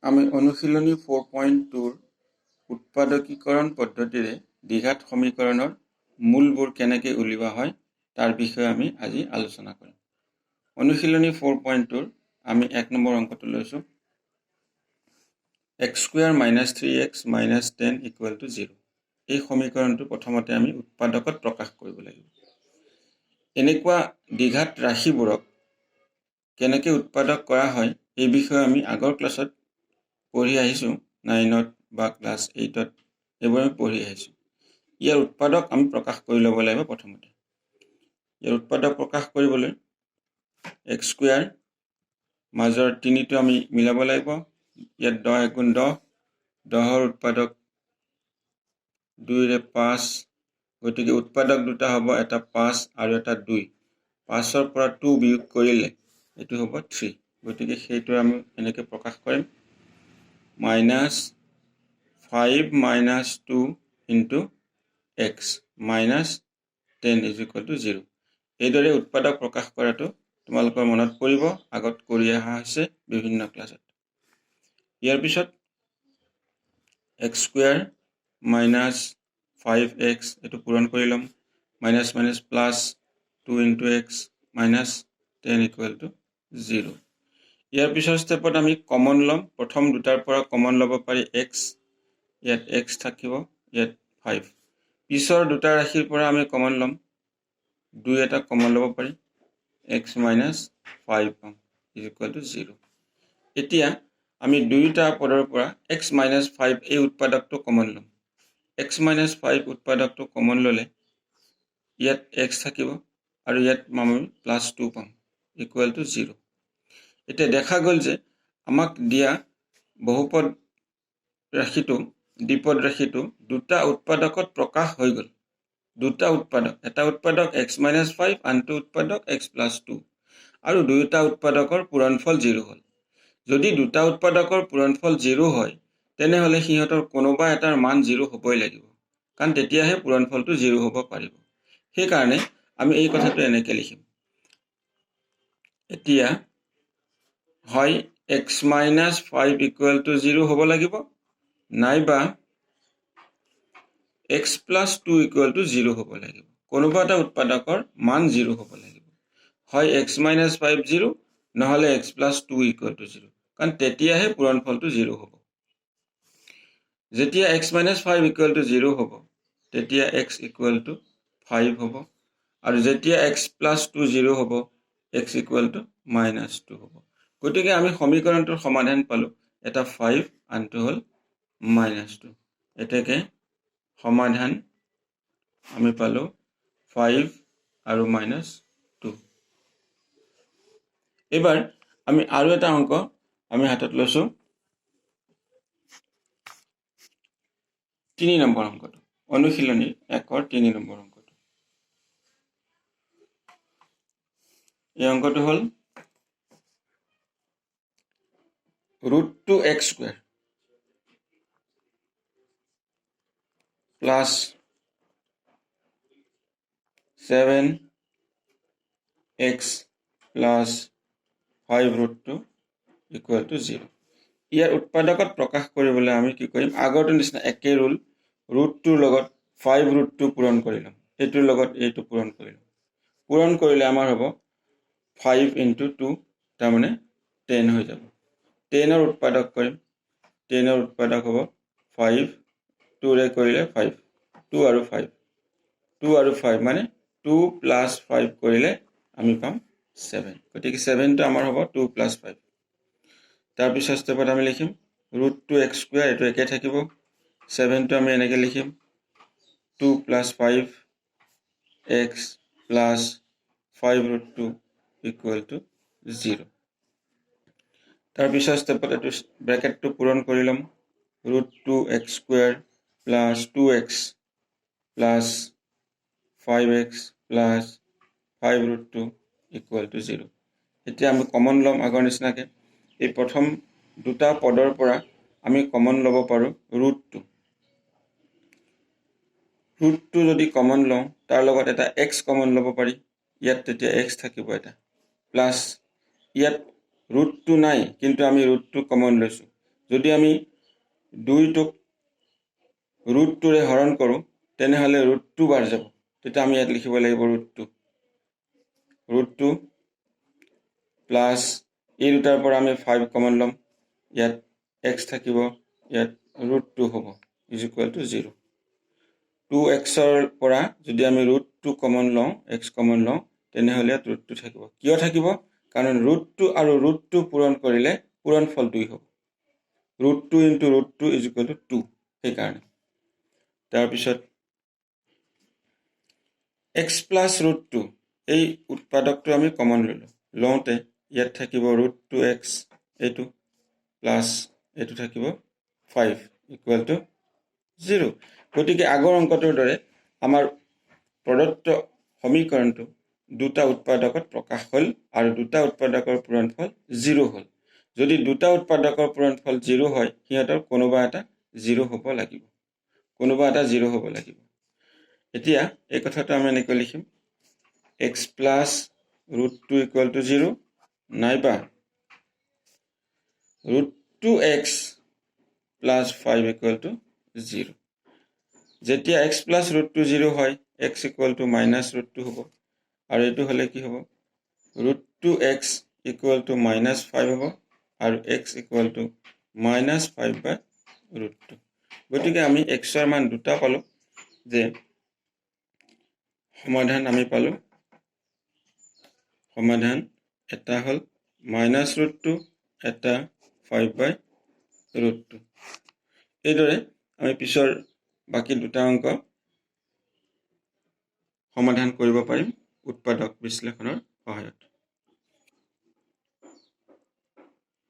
আমি অনুশীলনী 4.2 উৎপাদকীকৰণ পদ্ধতিৰে দ্বিঘাত সমীকৰণৰ মূলবোৰ কেনেকৈ উলিওৱা হয় তাৰ বিষয়ে আমি আজি আলোচনা কৰিম। অনুশীলনী 4.2 আমি 1 নম্বৰ অংকটো লৈছোঁ x² - 3x - 10 = 0। এই সমীকৰণটো প্ৰথমতে আমি উৎপাদকত প্ৰকাশ কৰিব লাগিব। এনেকুৱা দ্বিঘাত ৰাশিবোৰক কেনেকৈ উৎপাদক কৰা হয় এই বিষয়ে আমি আগৰ ক্লাছত পঢ়ি আহিছোঁ, 9ত বা ক্লাছ 8ত এইবোৰ আমি পঢ়ি আহিছোঁ। ইয়াৰ উৎপাদক আমি প্ৰকাশ কৰি ল'ব লাগিব। প্ৰথমতে ইয়াৰ উৎপাদক প্ৰকাশ কৰিবলৈ x² মাজৰ 3টো আমি মিলাব লাগিব। ইয়াত 10 × 10, 10ৰ উৎপাদক 2ৰে 5, গতিকে উৎপাদক দুটা হ'ব, এটা 5 আৰু এটা 2। 5ৰ পৰা 2 বিয়োগ কৰিলে এইটো হ'ব 3, গতিকে সেইটো আমি এনেকৈ প্ৰকাশ কৰিম -5 - 2 × x - 10 = 0। এইদৰে উৎপাদক প্ৰকাশ কৰাটো তোমালোকৰ মনত পৰিব, আগত কৰি অহা হৈছে বিভিন্ন ক্লাছত। ইয়াৰ পিছত x² - 5x এইটো পূৰণ কৰি ল'ম, মাইনাছ মাইনাছ প্লাছ 2 × x - 10 = 0। ইয়াৰ পিছৰ ষ্টেপত আমি কমন ল'ম। প্ৰথম দুটাৰ পৰা কমন ল'ব পাৰি x, ইয়াত x থাকিব, ইয়াত 5। পিছৰ দুটা ৰাশিৰ পৰা আমি কমন ল'ম, 2 এটা কমন ল'ব পাৰি, x - 5 পাম = 0। এতিয়া আমি দুয়োটা পদৰ পৰা x - 5 এই উৎপাদকটো কমন ল'ম। x - 5 উৎপাদকটো কমন ল'লে ইয়াত x থাকিব আৰু ইয়াত আমি +2 পাম = 0। এতিয়া দেখা গ'ল যে আমাক দিয়া বহুপদ ৰাশিটো, দ্বিপদ ৰাশিটো দুটা উৎপাদকত প্ৰকাশ হৈ গ'ল। দুটা উৎপাদক, এটা উৎপাদক x - 5, আনটো উৎপাদক x + 2, আৰু দুয়োটা উৎপাদকৰ পূৰণফল 0 হ'ল। যদি দুটা উৎপাদকৰ পূৰণফল 0 হয় তেনেহ'লে সিহঁতৰ কোনোবা এটাৰ মান 0 হ'বই লাগিব, কাৰণ তেতিয়াহে পূৰণফলটো 0 হ'ব পাৰিব। সেইকাৰণে আমি এই কথাটো এনেকৈ লিখিম, এতিয়া হয় x - 5 = 0 হ'ব লাগিব, নাইবা x + 2 = 0 হ'ব লাগিব। কোনোবা এটা উৎপাদকৰ মান 0 হ'ব লাগিব। হয় x - 5 0, নহ'লে x + 2 = 0, কাৰণ তেতিয়াহে পূৰণফলটো 0 হ'ব। যেতিয়া x - 5 = 0 হ'ব তেতিয়া x = 5 হ'ব, আৰু যেতিয়া x + 2 0 হ'ব x = -2 হ'ব। গতিকে আমি সমীকৰণটোৰ সমাধান পালোঁ, এটা 5, আনটো হ'ল -2। এতেকে সমাধান আমি পালোঁ 5 আৰু -2। এবাৰ আমি আৰু এটা অংক আমি হাতত লৈছোঁ, 3 নম্বৰ অংকটো, অনুশীলনী 1ৰ 3 নম্বৰ অংকটো। এই অংকটো হ'ল √2x² + 7x + 5√2 = 0। ইয়াৰ উৎপাদকত প্ৰকাশ কৰিবলৈ আমি কি কৰিম, আগৰটো নিচিনা একেই ৰুল, √2ৰ লগত 5√2 পূৰণ কৰি ল'ম, এইটোৰ লগত এইটো পূৰণ কৰি ল'ম। পূৰণ কৰিলে আমাৰ হ'ব 5 × 2, তাৰমানে 10 হৈ যাব। 10ৰ উৎপাদক কৰিম, 10ৰ উৎপাদক হ'ব 5, 2ৰে কৰিলে 5, 2 আৰু 5, 2 আৰু 5 মানে 2 + 5 কৰিলে আমি পাম 7, গতিকে 7টো আমাৰ হ'ব 2 + 5। তাৰপিছত ষ্টেপত আমি লিখিম √2x², এইটো একে থাকিব, 7টো আমি এনেকৈ লিখিম 2 + 5x + 5√2 = 0। তাৰপিছত ষ্টেপত এইটো ব্ৰেকেটটো পূৰণ কৰি ল'ম, √2x² + 2x + 5x + 5√2 = 0। এতিয়া আমি কমন ল'ম আগৰ নিচিনাকৈ। এই প্ৰথম দুটা পদৰ পৰা আমি কমন ল'ব পাৰোঁ √2। √2 যদি কমন লওঁ তাৰ লগত এটা x কমন ল'ব পাৰি, ইয়াত তেতিয়া x থাকিব এটা, প্লাছ ইয়াত √2 নাই কিন্তু আমি √2 কমন লৈছোঁ, যদি আমি 2টোক √2ৰে হৰণ কৰোঁ তেনেহ'লে √2 বাৰ যাব। তেতিয়া আমি ইয়াত লিখিব লাগিব √2 প্লাছ এই দুটাৰ পৰা আমি 5 কমন ল'ম। ইয়াত x থাকিব, ইয়াত √2 হ'ব = 0। 2xৰ পৰা যদি আমি √2 কমন লওঁ, x কমন লওঁ, তেনেহ'লে ইয়াত √2 থাকিব। কিয় থাকিব? কাৰণ √2 আৰু √2 পূৰণ কৰিলে পূৰণফল 2 হ'ব। √2 × √2 = 2, সেইকাৰণে। তাৰপিছত x প্লাছ √2 এই উৎপাদকটো আমি কমন ল'লোঁ। লওঁতে ইয়াত থাকিব √2x এইটো প্লাছ এইটো থাকিব 5 = 0। গতিকে আগৰ অংকটোৰ দৰে আমাৰ প্ৰদত্ত সমীকৰণটো দুটা উৎপাদকত প্ৰকাশ হ'ল আৰু দুটা উৎপাদকৰ পূৰণফল 0 হ'ল। যদি দুটা উৎপাদকৰ পূৰণফল 0 হয়, সিহঁতৰ কোনোবা এটা 0 হ'ব লাগিব। এতিয়া এই কথাটো আমি এনেকৈ লিখিম, x প্লাছ √2 = 0 নাইবা √2x প্লাছ 5 = 0। যেতিয়া x প্লাছ √2 0 হয়, x = -√2 হ'ব। আৰু এইটো হ'লে কি হ'ব? √2x = -5 হ'ব আৰু x = -5/√2। গতিকে আমি xৰ মান দুটা পালোঁ, যে সমাধান আমি পালোঁ। সমাধান এটা হ'ল -√2, এটা 5/√2। এইদৰে আমি পিছৰ বাকী দুটা অংক সমাধান কৰিব পাৰিম উৎপাদক বিশ্লেষণৰ সহায়ত।